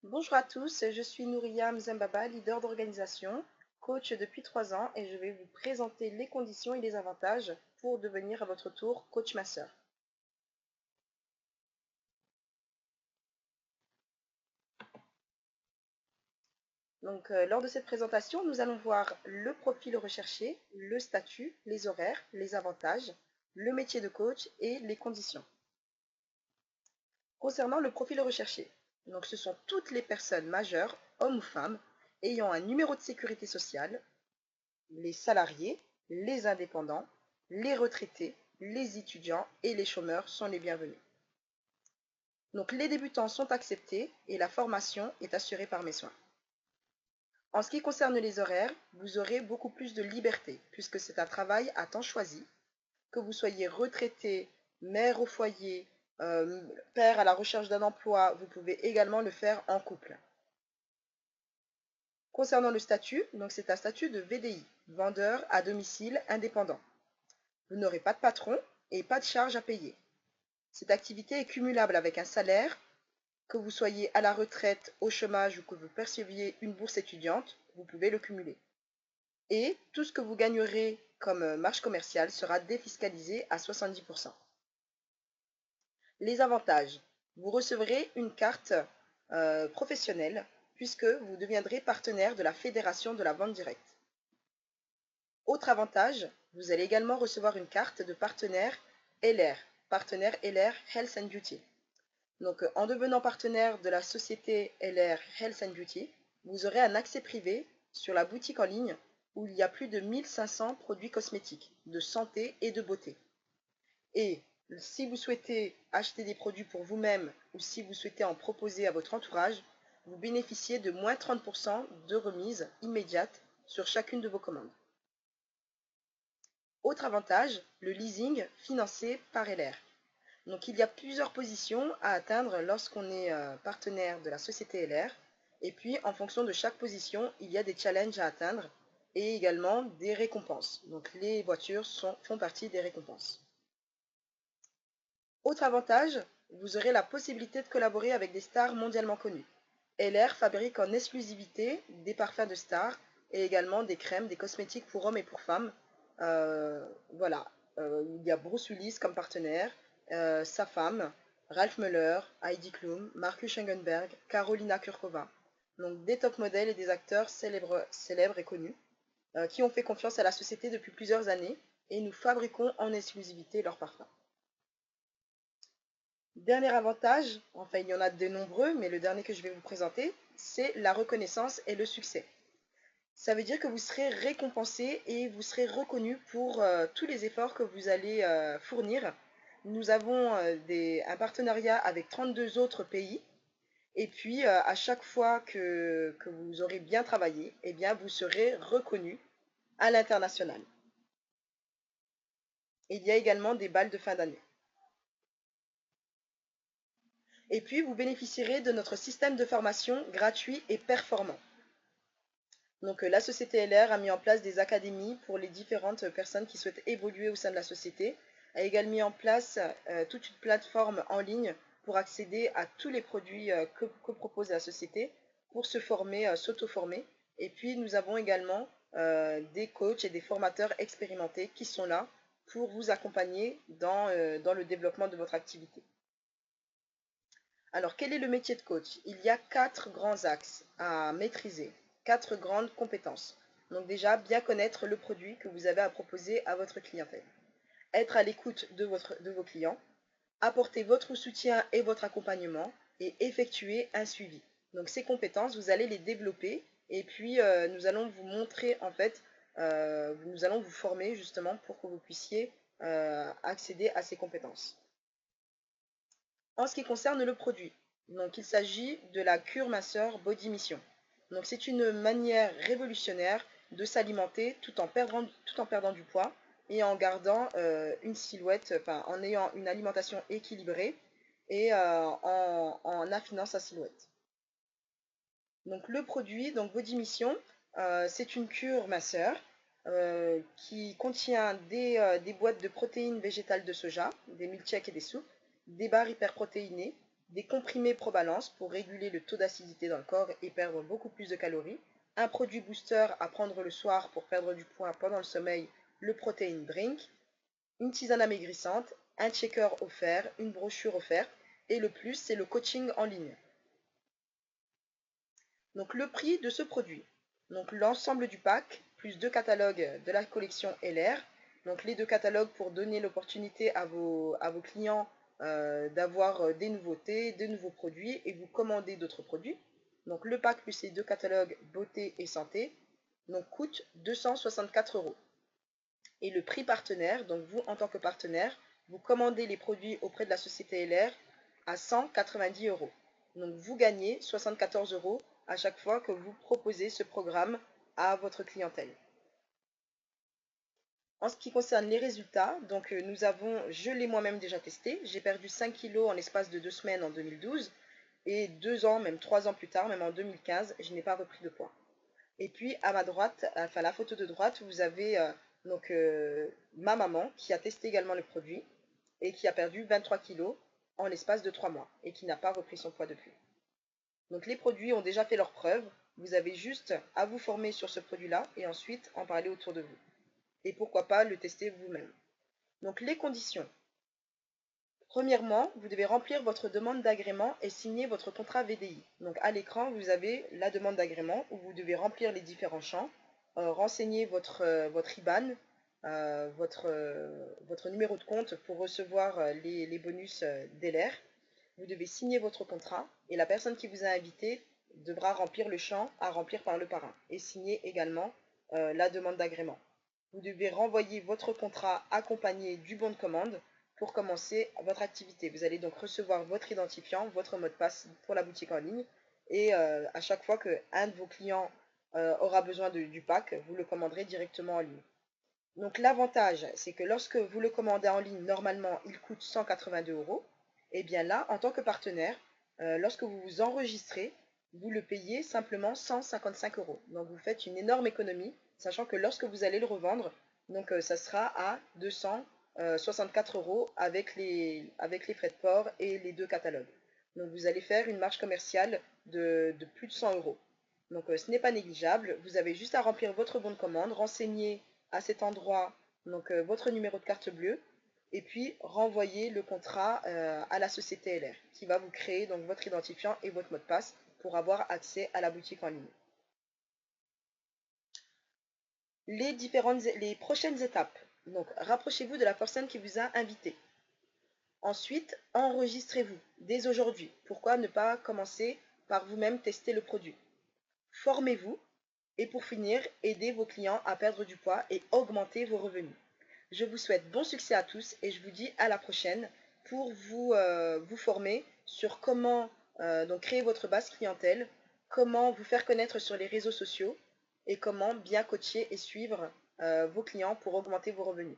Bonjour à tous, je suis Nouria Mzembaba, leader d'organisation, coach depuis 3 ans et je vais vous présenter les conditions et les avantages pour devenir à votre tour coach master. Lors de cette présentation, nous allons voir le profil recherché, le statut, les horaires, les avantages, le métier de coach et les conditions. Concernant le profil recherché, donc ce sont toutes les personnes majeures, hommes ou femmes, ayant un numéro de sécurité sociale, les salariés, les indépendants, les retraités, les étudiants et les chômeurs sont les bienvenus. Donc les débutants sont acceptés et la formation est assurée par mes soins. En ce qui concerne les horaires, vous aurez beaucoup plus de liberté puisque c'est un travail à temps choisi, que vous soyez retraité, mère au foyer, père à la recherche d'un emploi, vous pouvez également le faire en couple. Concernant le statut, donc c'est un statut de VDI, vendeur à domicile indépendant. Vous n'aurez pas de patron et pas de charges à payer. Cette activité est cumulable avec un salaire, que vous soyez à la retraite, au chômage ou que vous perceviez une bourse étudiante, vous pouvez le cumuler. Et tout ce que vous gagnerez comme marge commerciale sera défiscalisé à 70%. Les avantages. Vous recevrez une carte professionnelle puisque vous deviendrez partenaire de la Fédération de la vente directe. Autre avantage, vous allez également recevoir une carte de partenaire LR, partenaire LR Health and Beauty. Donc, en devenant partenaire de la société LR Health and Beauty, vous aurez un accès privé sur la boutique en ligne où il y a plus de 1500 produits cosmétiques de santé et de beauté. Et si vous souhaitez acheter des produits pour vous-même ou si vous souhaitez en proposer à votre entourage, vous bénéficiez de moins 30% de remise immédiate sur chacune de vos commandes. Autre avantage, le leasing financé par LR. Donc il y a plusieurs positions à atteindre lorsqu'on est partenaire de la société LR. Et puis en fonction de chaque position, il y a des challenges à atteindre et également des récompenses. Donc les voitures font partie des récompenses. Autre avantage, vous aurez la possibilité de collaborer avec des stars mondialement connues. LR fabrique en exclusivité des parfums de stars et également des crèmes, des cosmétiques pour hommes et pour femmes. Voilà, il y a Bruce Willis comme partenaire, sa femme, Ralph Muller, Heidi Klum, Marcus Schengenberg, Carolina Kurkova. Donc des top modèles et des acteurs célèbres et connus qui ont fait confiance à la société depuis plusieurs années et nous fabriquons en exclusivité leurs parfums. Dernier avantage, enfin il y en a de nombreux, mais le dernier que je vais vous présenter, c'est la reconnaissance et le succès. Ça veut dire que vous serez récompensé et vous serez reconnu pour tous les efforts que vous allez fournir. Nous avons un partenariat avec 32 autres pays et puis à chaque fois que vous aurez bien travaillé, eh bien, vous serez reconnu à l'international. Il y a également des balles de fin d'année. Et puis, vous bénéficierez de notre système de formation gratuit et performant. Donc la société LR a mis en place des académies pour les différentes personnes qui souhaitent évoluer au sein de la société, a également mis en place toute une plateforme en ligne pour accéder à tous les produits que propose la société pour se former, s'auto-former. Et puis nous avons également des coachs et des formateurs expérimentés qui sont là pour vous accompagner dans le développement de votre activité. Alors, quel est le métier de coach? Il y a 4 grands axes à maîtriser, 4 grandes compétences. Donc déjà, bien connaître le produit que vous avez à proposer à votre clientèle. Être à l'écoute de vos clients, apporter votre soutien et votre accompagnement et effectuer un suivi. Donc ces compétences, vous allez les développer et puis nous allons vous montrer en fait, nous allons vous former justement pour que vous puissiez accéder à ces compétences. En ce qui concerne le produit, donc il s'agit de la cure minceur Body Mission. Donc c'est une manière révolutionnaire de s'alimenter tout en perdant du poids et en gardant une silhouette, enfin en ayant une alimentation équilibrée et en affinant sa silhouette. Donc le produit, donc Body Mission, c'est une cure minceur qui contient des boîtes de protéines végétales de soja, des milkshakes et des soupes, des barres hyperprotéinées, des comprimés ProBalance pour réguler le taux d'acidité dans le corps et perdre beaucoup plus de calories, un produit booster à prendre le soir pour perdre du poids pendant le sommeil, le Protein Drink, une tisane amaigrissante, un checker offert, une brochure offerte, et le plus, c'est le coaching en ligne. Donc le prix de ce produit. Donc l'ensemble du pack, plus deux catalogues de la collection LR. Donc les deux catalogues pour donner l'opportunité à vos clients d'avoir des nouveautés, des nouveaux produits et vous commander d'autres produits. Donc le pack plus les deux catalogues beauté et santé donc, coûte 264 €. Et le prix partenaire, donc vous en tant que partenaire, vous commandez les produits auprès de la société LR à 190 €. Donc vous gagnez 74 € à chaque fois que vous proposez ce programme à votre clientèle. En ce qui concerne les résultats, donc je l'ai moi-même déjà testé, j'ai perdu 5 kilos en l'espace de 2 semaines en 2012 et 2 ans, même 3 ans plus tard, même en 2015, je n'ai pas repris de poids. Et puis à ma droite, enfin la photo de droite, vous avez ma maman qui a testé également le produit et qui a perdu 23 kilos en l'espace de 3 mois et qui n'a pas repris son poids depuis. Donc les produits ont déjà fait leurs preuves, vous avez juste à vous former sur ce produit-là et ensuite en parler autour de vous. Et pourquoi pas le tester vous-même. Donc les conditions. Premièrement, vous devez remplir votre demande d'agrément et signer votre contrat VDI. Donc à l'écran, vous avez la demande d'agrément où vous devez remplir les différents champs, renseigner votre IBAN, votre numéro de compte pour recevoir les bonus DLR. Vous devez signer votre contrat et la personne qui vous a invité devra remplir le champ à remplir par le parrain et signer également la demande d'agrément. Vous devez renvoyer votre contrat accompagné du bon de commande pour commencer votre activité. Vous allez donc recevoir votre identifiant, votre mot de passe pour la boutique en ligne et à chaque fois qu'un de vos clients aura besoin du pack, vous le commanderez directement en ligne. Donc l'avantage, c'est que lorsque vous le commandez en ligne, normalement, il coûte 182 €. Et bien là, en tant que partenaire, lorsque vous vous enregistrez, vous le payez simplement 155 €. Donc vous faites une énorme économie, sachant que lorsque vous allez le revendre, donc ça sera à 264 € avec les frais de port et les deux catalogues. Donc vous allez faire une marge commerciale de plus de 100 €. Donc ce n'est pas négligeable. Vous avez juste à remplir votre bon de commande, renseigner à cet endroit donc votre numéro de carte bleue et puis renvoyer le contrat à la société LR qui va vous créer donc votre identifiant et votre mot de passe pour avoir accès à la boutique en ligne. Les prochaines étapes. Donc rapprochez-vous de la personne qui vous a invité. Ensuite, enregistrez-vous dès aujourd'hui. Pourquoi ne pas commencer par vous-même tester le produit? Formez-vous et pour finir, aidez vos clients à perdre du poids et augmenter vos revenus. Je vous souhaite bon succès à tous et je vous dis à la prochaine pour vous former sur comment donc créer votre base clientèle, comment vous faire connaître sur les réseaux sociaux et comment bien coacher et suivre vos clients pour augmenter vos revenus.